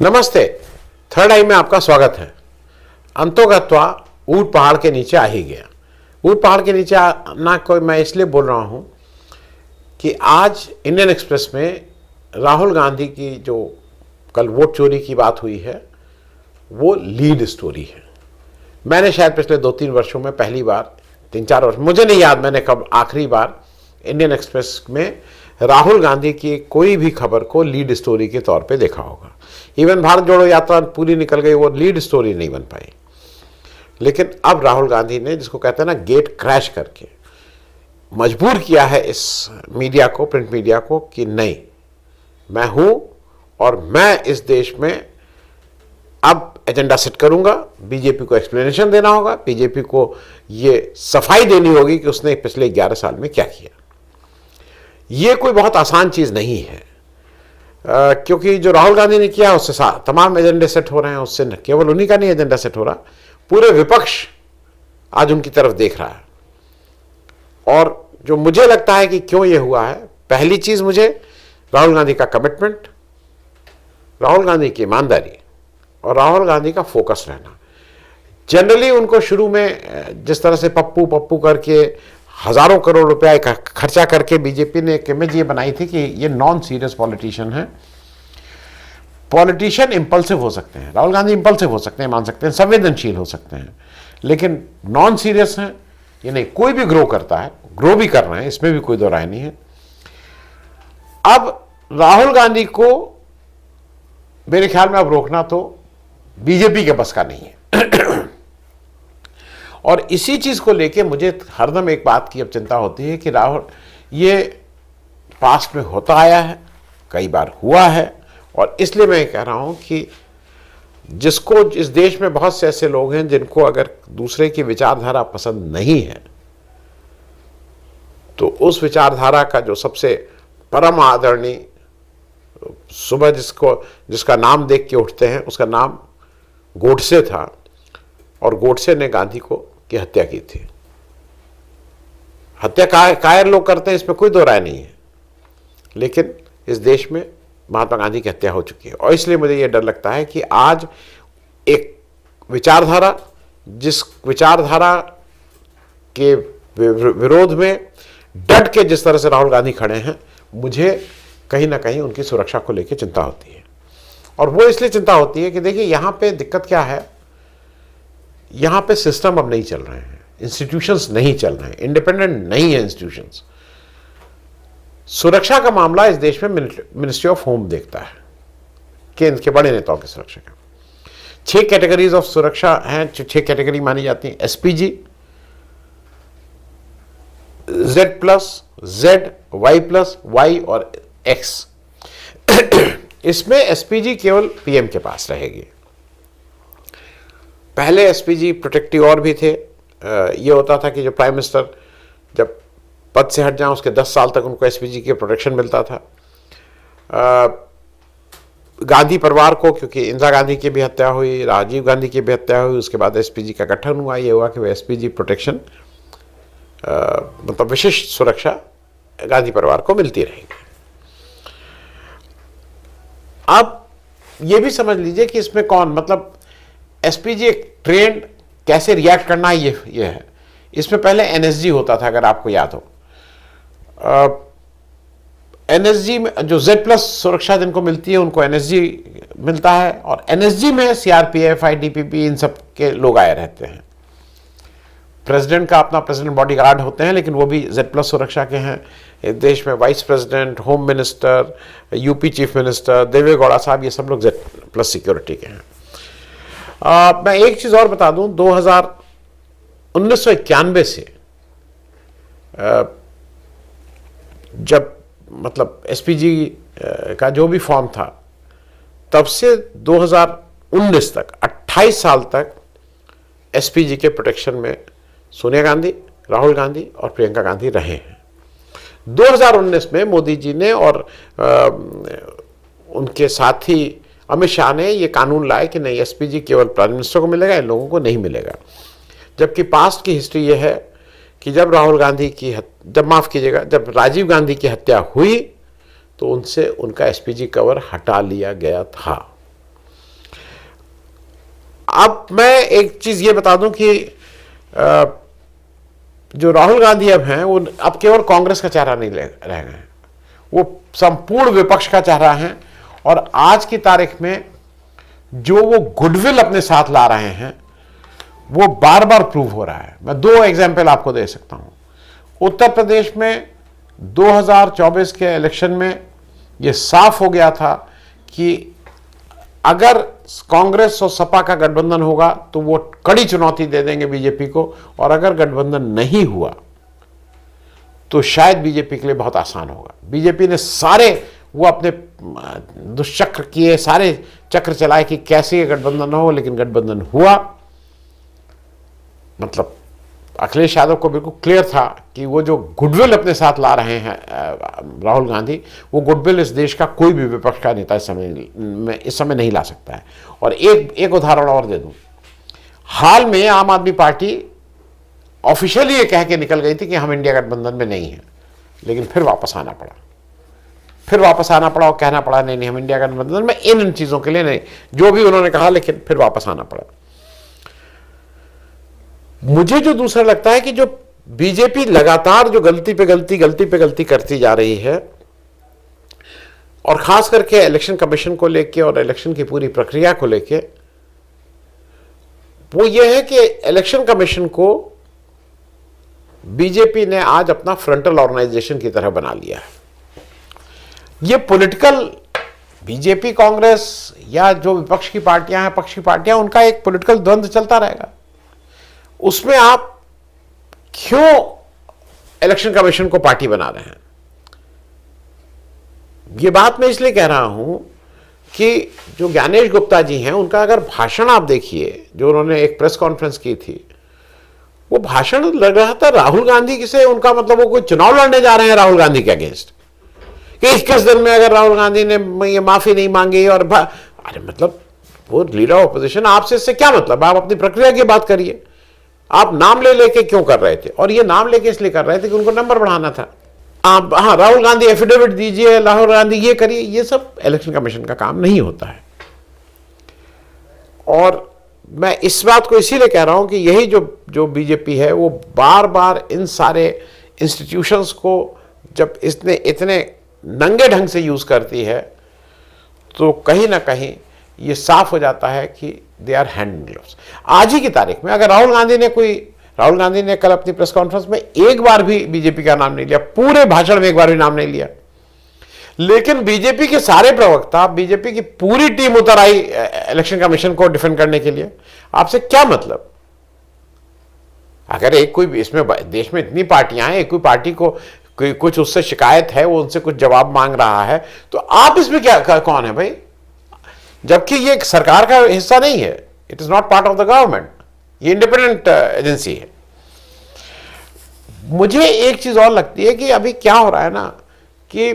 नमस्ते। थर्ड आई में आपका स्वागत है। अंतोगत्वा ऊंट पहाड़ के नीचे आ ही गया। ऊंट पहाड़ के नीचे आना कोई मैं इसलिए बोल रहा हूं कि आज इंडियन एक्सप्रेस में राहुल गांधी की जो कल वोट चोरी की बात हुई है वो लीड स्टोरी है। मैंने शायद पिछले 2-3 वर्षों में पहली बार, 3-4 वर्ष, मुझे नहीं याद मैंने कब आखिरी बार इंडियन एक्सप्रेस में राहुल गांधी की कोई भी खबर को लीड स्टोरी के तौर पे देखा होगा। इवन भारत जोड़ो यात्रा पूरी निकल गई, वो लीड स्टोरी नहीं बन पाई। लेकिन अब राहुल गांधी ने, जिसको कहते हैं ना, गेट क्रैश करके मजबूर किया है इस मीडिया को, प्रिंट मीडिया को, कि नहीं, मैं हूं और मैं इस देश में अब एजेंडा सेट करूंगा। बीजेपी को एक्सप्लेनेशन देना होगा, बीजेपी को ये सफाई देनी होगी कि उसने पिछले 11 साल में क्या किया। ये कोई बहुत आसान चीज नहीं है, क्योंकि जो राहुल गांधी ने किया उससे तमाम एजेंडे सेट हो रहे हैं। उससे न केवल उन्हीं का नहीं एजेंडा सेट हो रहा, पूरे विपक्ष आज उनकी तरफ देख रहा है। और जो मुझे लगता है कि क्यों ये हुआ है, पहली चीज मुझे राहुल गांधी का कमिटमेंट, राहुल गांधी की ईमानदारी और राहुल गांधी का फोकस रहना। जनरली उनको शुरू में जिस तरह से पप्पू पप्पू करके हजारों करोड़ रुपया खर्चा करके बीजेपी ने एक इमेज ये बनाई थी कि ये नॉन सीरियस पॉलिटिशियन है। पॉलिटिशियन इंपल्सिव हो सकते हैं, राहुल गांधी इंपल्सिव हो सकते हैं, मान सकते हैं, संवेदनशील हो सकते हैं, लेकिन नॉन सीरियस हैं ये नहीं। कोई भी ग्रो करता है, ग्रो भी कर रहे हैं, इसमें भी कोई दो राय नहीं है। अब राहुल गांधी को मेरे ख्याल में अब रोकना तो बीजेपी के बस का नहीं है। और इसी चीज को लेके मुझे हरदम एक बात की अब चिंता होती है कि राहुल, ये पास्ट में होता आया है, कई बार हुआ है, और इसलिए मैं कह रहा हूं कि जिसको, इस देश में बहुत से ऐसे लोग हैं जिनको अगर दूसरे की विचारधारा पसंद नहीं है, तो उस विचारधारा का जो सबसे परम आदरणीय, सुबह जिसका नाम देख के उठते हैं, उसका नाम गोडसे था, और गोडसे ने गांधी की हत्या की थी। हत्या कायर लोग करते हैं, इसमें कोई दो राय नहीं है, लेकिन इस देश में महात्मा गांधी की हत्या हो चुकी है। और इसलिए मुझे यह डर लगता है कि आज एक विचारधारा, जिस विचारधारा के विरोध में डट के जिस तरह से राहुल गांधी खड़े हैं, मुझे कहीं ना कहीं उनकी सुरक्षा को लेकर चिंता होती है। और वो इसलिए चिंता होती है कि देखिए, यहां पे दिक्कत क्या है, यहां पे सिस्टम अब नहीं चल रहे हैं, इंस्टीट्यूशंस नहीं चल रहे हैं, इंडिपेंडेंट नहीं है इंस्टीट्यूशंस। सुरक्षा का मामला इस देश में मिनिस्ट्री ऑफ होम देखता है, केंद्र के बड़े नेताओं की सुरक्षा का। 6 कैटेगरीज ऑफ सुरक्षा हैं, 6 कैटेगरी मानी जाती हैं। SPG, Z+, Z, Y+, Y और X। इसमें एसपीजी केवल पीएम के पास रहेगी। पहले एसपीजी प्रोटेक्टिव और भी थे। ये होता था कि जो प्राइम मिनिस्टर जब पद से हट जाए उसके 10 साल तक उनको एसपीजी के प्रोटेक्शन मिलता था। गांधी परिवार को, क्योंकि इंदिरा गांधी की भी हत्या हुई, राजीव गांधी की भी हत्या हुई, उसके बाद एसपीजी का गठन हुआ। ये हुआ कि वो एसपीजी प्रोटेक्शन, मतलब विशिष्ट सुरक्षा गांधी परिवार को मिलती रहेगी। अब ये भी समझ लीजिए कि इसमें कौन, मतलब एसपीजी एक ट्रेंड कैसे रिएक्ट करना, ये है। इसमें पहले एनएसजी होता था, अगर आपको याद हो। एनएसजी में जो Z+ सुरक्षा जिनको मिलती है उनको एनएसजी मिलता है, और एनएसजी में सीआरपीएफ, आईटीबीपी, इन सब के लोग आए रहते हैं। प्रेसिडेंट का अपना प्रेसिडेंट बॉडीगार्ड होते हैं, लेकिन वो भी Z+ सुरक्षा के हैं। इस देश में vice president, home minister, UP chief minister, देवे गौड़ा साहब, ये सब लोग Z+ सिक्योरिटी के हैं। मैं एक चीज और बता दूं, 1991 से जब, मतलब एसपीजी का जो भी फॉर्म था, तब से 2019 तक 28 साल तक एसपीजी के प्रोटेक्शन में सोनिया गांधी, राहुल गांधी और प्रियंका गांधी रहे हैं। 2019 में मोदी जी ने और उनके साथी अमित शाह ने ये कानून लाए कि नहीं, एसपीजी केवल प्राइम मिनिस्टर को मिलेगा, इन लोगों को नहीं मिलेगा। जबकि पास्ट की हिस्ट्री ये है कि जब राजीव गांधी की हत्या हुई तो उनसे उनका एसपीजी कवर हटा लिया गया था। अब मैं एक चीज ये बता दूं कि जो राहुल गांधी अब हैं वो अब केवल कांग्रेस का चेहरा नहीं रह गए हैं, वो संपूर्ण विपक्ष का चेहरा है। और आज की तारीख में जो वो गुडविल अपने साथ ला रहे हैं वो बार बार प्रूव हो रहा है। मैं 2 एग्जाम्पल आपको दे सकता हूं। उत्तर प्रदेश में 2024 के इलेक्शन में ये साफ हो गया था कि अगर कांग्रेस और सपा का गठबंधन होगा तो वो कड़ी चुनौती दे देंगे बीजेपी को, और अगर गठबंधन नहीं हुआ तो शायद बीजेपी के लिए बहुत आसान होगा। बीजेपी ने सारे वो अपने दुष्चक्र किए, सारे चक्र चलाए कि कैसे ये गठबंधन हो, लेकिन गठबंधन हुआ। मतलब अखिलेश यादव को बिल्कुल क्लियर था कि वो जो गुडविल अपने साथ ला रहे हैं राहुल गांधी, वो गुडविल इस देश का कोई भी विपक्ष का नेता इस समय नहीं ला सकता है। और एक उदाहरण और दे दूं, हाल में आम आदमी पार्टी ऑफिशियली ये कह के निकल गई थी कि हम इंडिया गठबंधन में नहीं हैं, लेकिन फिर वापस आना पड़ा और कहना पड़ा नहीं हम इंडिया गठबंधन में इन चीजों के लिए नहीं, जो भी उन्होंने कहा, लेकिन फिर वापस आना पड़ा। मुझे जो दूसरा लगता है कि जो बीजेपी लगातार जो गलती पे गलती करती जा रही है, और खास करके इलेक्शन कमीशन को लेके और इलेक्शन की पूरी प्रक्रिया को लेके, वो ये है कि इलेक्शन कमीशन को बीजेपी ने आज अपना फ्रंटल ऑर्गेनाइजेशन की तरह बना लिया है। ये पॉलिटिकल बीजेपी कांग्रेस या जो विपक्ष की पार्टियां हैं, पक्ष की पार्टियां, उनका एक पॉलिटिकल द्वंद्व चलता रहेगा। उसमें आप क्यों इलेक्शन कमीशन को पार्टी बना रहे हैं? ये बात मैं इसलिए कह रहा हूं कि जो ज्ञानेश गुप्ता जी हैं, उनका अगर भाषण आप देखिए, जो उन्होंने एक प्रेस कॉन्फ्रेंस की थी, वो भाषण लग रहा था राहुल गांधी से उनका मतलब वो कोई चुनाव लड़ने जा रहे हैं राहुल गांधी के अगेंस्ट, कि 21 दिन में अगर राहुल गांधी ने ये माफी नहीं मांगी और अरे मतलब वो लीडर ऑफ अपोजिशन, आपसे इससे क्या मतलब? आप अपनी प्रक्रिया की बात करिए। आप नाम ले लेके क्यों कर रहे थे? और ये नाम लेके इसलिए कर रहे थे कि उनको नंबर बढ़ाना था। आप हाँ, राहुल गांधी एफिडेविट दीजिए, राहुल गांधी ये करिए, ये सब इलेक्शन कमीशन का काम नहीं होता है। और मैं इस बात को इसीलिए कह रहा हूं कि यही जो बीजेपी है, वो बार बार इन सारे इंस्टीट्यूशंस को जब इसने इतने नंगे ढंग से यूज करती है, तो कहीं ना कहीं ये साफ हो जाता है कि they are hand in gloves. आज ही की तारीख में अगर राहुल गांधी ने कल अपनी प्रेस कॉन्फ्रेंस में एक बार भी बीजेपी का नाम नहीं लिया, पूरे भाषण में एक बार भी नाम नहीं लिया, लेकिन बीजेपी के सारे प्रवक्ता, बीजेपी की पूरी टीम उतर आई इलेक्शन कमीशन को डिफेंड करने के लिए, आपसे क्या मतलब? अगर एक कोई इसमें देश में इतनी पार्टियां हैं, एक कोई पार्टी को कुछ उससे शिकायत है, वो उनसे कुछ जवाब मांग रहा है, तो आप इसमें क्या कौन है भाई? जबकि ये सरकार का हिस्सा नहीं है, it is not part of the government, ये इंडिपेंडेंट एजेंसी है। मुझे एक चीज और लगती है कि अभी क्या हो रहा है ना, कि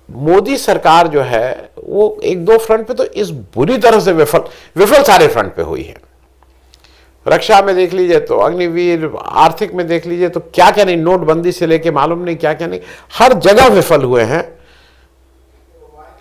मोदी सरकार जो है वो 1-2 फ्रंट पे तो इस बुरी तरह से विफल सारे फ्रंट पे हुई है। रक्षा में देख लीजिए तो अग्निवीर, आर्थिक में देख लीजिए तो क्या क्या नहीं, नोटबंदी से लेके मालूम नहीं क्या क्या नहीं, हर जगह विफल हुए हैं।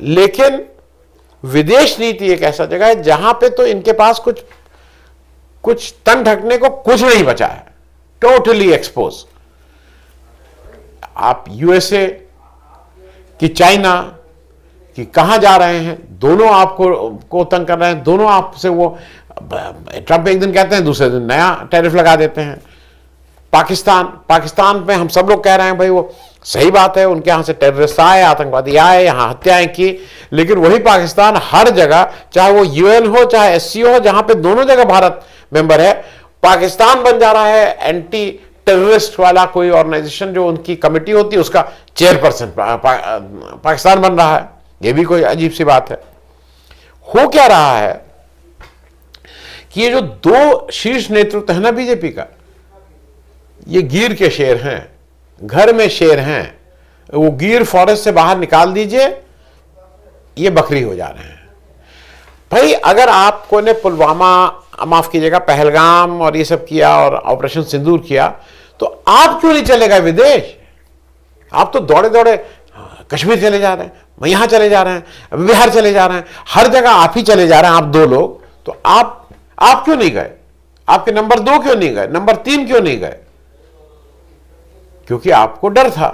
लेकिन विदेश नीति एक ऐसा जगह है जहां पे तो इनके पास कुछ तन ढकने को कुछ नहीं बचा है, टोटली एक्सपोज। आप यूएसए कि चाइना कि कहां जा रहे हैं, दोनों आपको तंग कर रहे हैं, दोनों आपसे वो ट्रंप एक दिन कहते हैं, दूसरे दिन नया टैरिफ लगा देते हैं। पाकिस्तान में हम सब लोग कह रहे हैं भाई वो सही बात है, उनके यहां से टेररिस्ट आए, आतंकवादी आए, यहां हत्याएं की, लेकिन वही पाकिस्तान हर जगह, चाहे वो यूएन हो चाहे एससीओ हो, जहां पे दोनों जगह भारत मेंबर है, पाकिस्तान बन जा रहा है एंटी टेररिस्ट वाला कोई ऑर्गेनाइजेशन, जो उनकी कमेटी होती है उसका चेयरपर्सन पाकिस्तान बन रहा है। यह भी कोई अजीब सी बात है। हो क्या रहा है कि ये जो 2 शीर्ष नेतृत्व है ना बीजेपी का, ये गिर के शेर हैं, घर में शेर हैं। वो गिर फॉरेस्ट से बाहर निकाल दीजिए, ये बकरी हो जा रहे हैं। भाई अगर आपको ने पुलवामा, माफ कीजिएगा, पहलगाम और ये सब किया और ऑपरेशन सिंदूर किया, तो आप क्यों नहीं चले गए विदेश? आप तो दौड़े दौड़े कश्मीर चले जा रहे हैं, यहां चले जा रहे हैं, बिहार चले जा रहे हैं, हर जगह आप ही चले जा रहे हैं, आप 2 लोग। तो आप आप क्यों नहीं गए? आपके नंबर 2 क्यों नहीं गए? नंबर 3 क्यों नहीं गए? क्योंकि आपको डर था।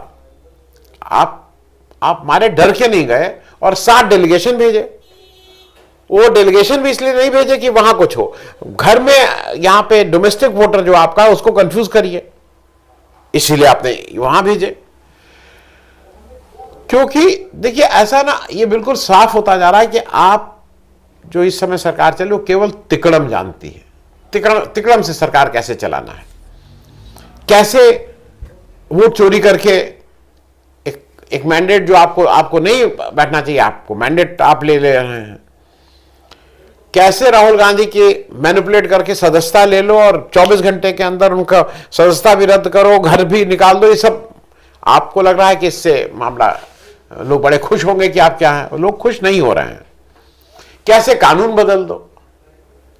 आप मारे डर के नहीं गए और 7 डेलीगेशन भेजे। वो डेलीगेशन भी इसलिए नहीं भेजे कि वहां कुछ हो, घर में यहां पे डोमेस्टिक वोटर जो आपका उसको कंफ्यूज करिए, इसीलिए आपने वहां भेजे। क्योंकि देखिए ऐसा ना, ये बिल्कुल साफ होता जा रहा है कि आप जो इस समय सरकार चले वो केवल तिकड़म जानती है। तिकड़म से सरकार कैसे चलाना है, कैसे वोट चोरी करके एक मैंडेट जो आपको नहीं बैठना चाहिए, आपको मैंडेट आप ले रहे हैं, कैसे राहुल गांधी की मैनिपुलेट करके सदस्यता ले लो और 24 घंटे के अंदर उनका सदस्यता भी रद्द करो, घर भी निकाल दो। ये सब आपको लग रहा है कि इससे मामला लोग बड़े खुश होंगे कि आप क्या हैं, लोग खुश नहीं हो रहे हैं। कैसे कानून बदल दो,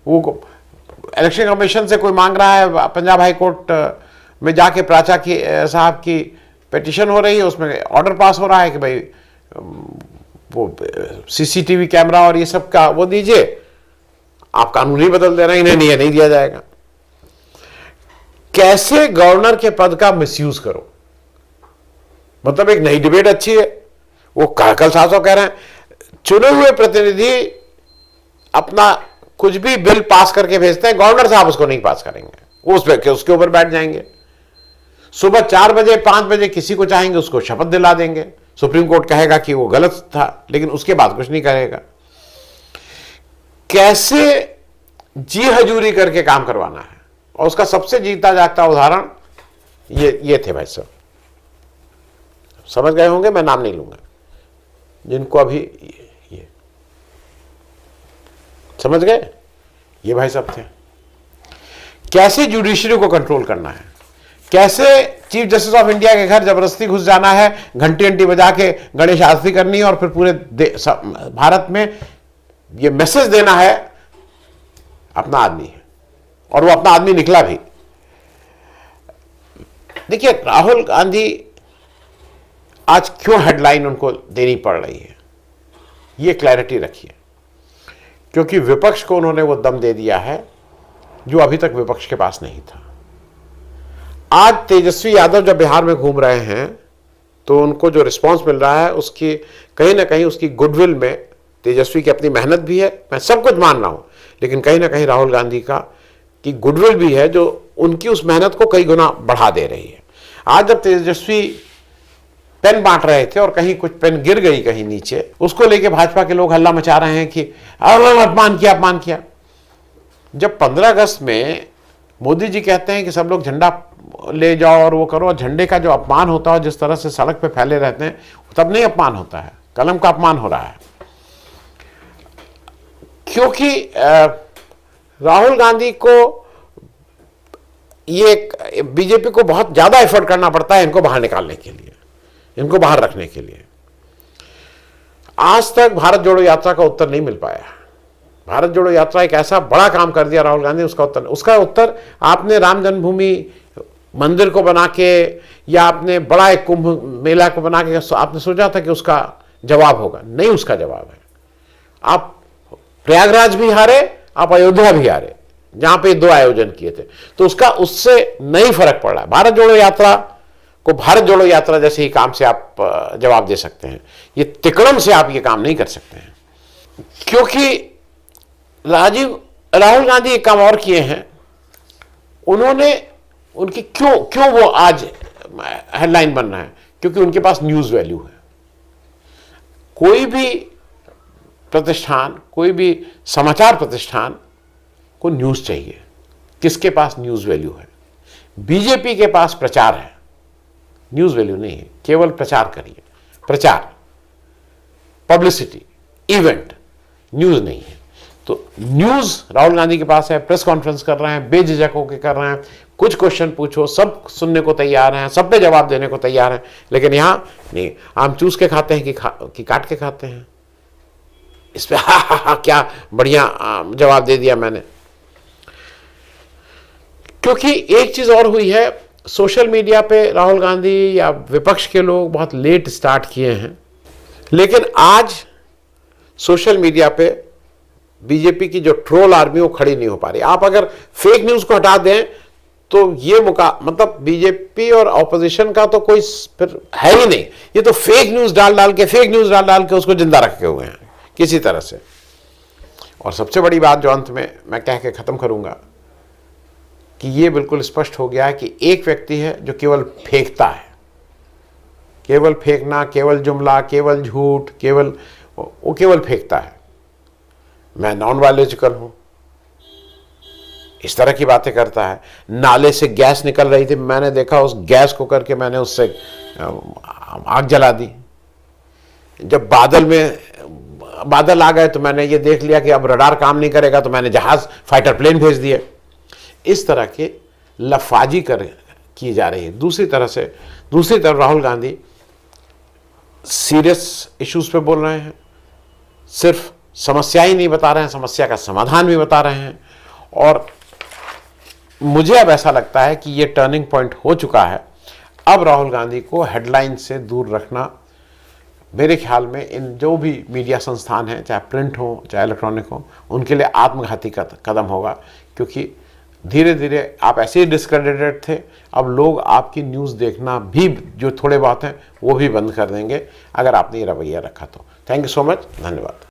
वो इलेक्शन कमीशन से कोई मांग रहा है, पंजाब हाई कोर्ट में जाके प्राचा की साहब की पिटीशन हो रही है, उसमें ऑर्डर पास हो रहा है कि भाई वो सीसीटीवी कैमरा और ये सब का वो दीजिए। आप कानून ही बदल दे रहे हैं, इन्हें नहीं दिया जाएगा। कैसे गवर्नर के पद का मिसयूज करो, मतलब एक नई डिबेट अच्छी है। वो कल साहब कह रहे हैं चुने हुए प्रतिनिधि अपना कुछ भी बिल पास करके भेजते हैं, गवर्नर साहब उसको नहीं पास करेंगे, वो उसके ऊपर बैठ जाएंगे। सुबह 4 बजे 5 बजे किसी को चाहेंगे उसको शपथ दिला देंगे, सुप्रीम कोर्ट कहेगा कि वो गलत था, लेकिन उसके बाद कुछ नहीं करेगा। कैसे जी हजूरी करके काम करवाना है, और उसका सबसे जीता जागता उदाहरण ये थे भाई साहब, समझ गए होंगे, मैं नाम नहीं लूंगा, जिनको अभी ये समझ गए, ये भाई साहब थे। कैसे जुडिशरी को कंट्रोल करना है, कैसे चीफ जस्टिस ऑफ इंडिया के घर जबरदस्ती घुस जाना है, घंटी घंटी बजा के गणेश आरती करनी है और फिर पूरे भारत में ये मैसेज देना है अपना आदमी है, और वो अपना आदमी निकला भी। देखिए राहुल गांधी आज क्यों हेडलाइन उनको देनी पड़ रही है, ये क्लैरिटी रखिए। क्योंकि विपक्ष को उन्होंने वो दम दे दिया है जो अभी तक विपक्ष के पास नहीं था। आज तेजस्वी यादव जब बिहार में घूम रहे हैं तो उनको जो रिस्पांस मिल रहा है उसकी कहीं ना कहीं उसकी गुडविल में तेजस्वी की अपनी मेहनत भी है, मैं सब कुछ मान रहा हूं, लेकिन कहीं ना कहीं राहुल गांधी की गुडविल भी है जो उनकी उस मेहनत को कई गुना बढ़ा दे रही है। आज जब तेजस्वी पेन बांट रहे थे और कहीं कुछ पेन गिर गई कहीं नीचे, उसको लेके भाजपा के लोग हल्ला मचा रहे हैं कि अपमान किया। जब 15 अगस्त में मोदी जी कहते हैं कि सब लोग झंडा ले जाओ और वो करो, झंडे का जो अपमान होता है, जिस तरह से सड़क पे फैले रहते हैं, तब नहीं अपमान होता है, कलम का अपमान हो रहा है। क्योंकि राहुल गांधी को ये बीजेपी को बहुत ज्यादा एफर्ट करना पड़ता है इनको बाहर निकालने के लिए, इनको बाहर रखने के लिए। आज तक भारत जोड़ो यात्रा का उत्तर नहीं मिल पाया। भारत जोड़ो यात्रा एक ऐसा बड़ा काम कर दिया राहुल गांधी, उसका उत्तर आपने राम जन्मभूमि मंदिर को बना के या आपने बड़ा एक कुंभ मेला को बना के आपने सोचा था कि उसका जवाब होगा, नहीं उसका जवाब है। आप प्रयागराज भी हारे, आप अयोध्या भी हारे, जहां पे 2 आयोजन किए थे, तो उससे नहीं फर्क पड़ रहा है। भारत जोड़ो यात्रा को भारत जोड़ो यात्रा जैसे ही काम से आप जवाब दे सकते हैं, ये तिकड़म से आप ये काम नहीं कर सकते हैं। क्योंकि राहुल गांधी एक काम और किए हैं, उन्होंने उनकी क्यों वो आज हेडलाइन बन रहा है, क्योंकि उनके पास न्यूज वैल्यू है। कोई भी प्रतिष्ठान, कोई भी समाचार प्रतिष्ठान को न्यूज चाहिए, किसके पास न्यूज वैल्यू है? बीजेपी के पास प्रचार है, न्यूज वैल्यू नहीं है। केवल प्रचार करिए, प्रचार, पब्लिसिटी, इवेंट, न्यूज नहीं है। तो न्यूज राहुल गांधी के पास है, प्रेस कॉन्फ्रेंस कर रहे हैं, बेझिझक होकर कर रहे हैं, कुछ क्वेश्चन पूछो, सब सुनने को तैयार हैं, सब पे जवाब देने को तैयार हैं। लेकिन यहां नहीं, आम चूस के खाते हैं कि काट के खाते हैं। इस पे हा क्या बढ़िया जवाब दे दिया मैंने। क्योंकि एक चीज और हुई है, सोशल मीडिया पे राहुल गांधी या विपक्ष के लोग बहुत लेट स्टार्ट किए हैं, लेकिन आज सोशल मीडिया पे बीजेपी की जो ट्रोल आर्मी वो खड़ी नहीं हो पा रही। आप अगर फेक न्यूज को हटा दें तो ये मतलब बीजेपी और ऑपोजिशन का तो कोई फिर है ही नहीं। ये तो फेक न्यूज डाल के उसको जिंदा रखे हुए हैं किसी तरह से। और सबसे बड़ी बात जो अंत में मैं कह के खत्म करूंगा कि ये बिल्कुल स्पष्ट हो गया है कि एक व्यक्ति है जो केवल फेंकता है, केवल फेंकना, केवल जुमला, केवल झूठ, वो केवल फेंकता है। मैं नॉन बायोलॉजिकल हूं, इस तरह की बातें करता है। नाले से गैस निकल रही थी, मैंने देखा, उस गैस को करके मैंने उससे आग जला दी। जब बादल आ गए तो मैंने ये देख लिया कि अब रडार काम नहीं करेगा, तो मैंने जहाज, फाइटर प्लेन भेज दिए। इस तरह के लफाजी की जा रही है। दूसरी तरफ राहुल गांधी सीरियस इश्यूज पे बोल रहे हैं, सिर्फ समस्या ही नहीं बता रहे हैं, समस्या का समाधान भी बता रहे हैं। और मुझे अब ऐसा लगता है कि ये टर्निंग पॉइंट हो चुका है। अब राहुल गांधी को हेडलाइन से दूर रखना मेरे ख्याल में इन जो भी मीडिया संस्थान हैं, चाहे प्रिंट हो चाहे इलेक्ट्रॉनिक हो, उनके लिए आत्मघाती कदम होगा। क्योंकि धीरे धीरे आप ऐसे ही डिस्क्रेडिटेड थे, अब लोग आपकी न्यूज़ देखना भी, जो थोड़े बहुत हैं वो भी बंद कर देंगे अगर आपने ये रवैया रखा तो। थैंक यू सो मच, धन्यवाद।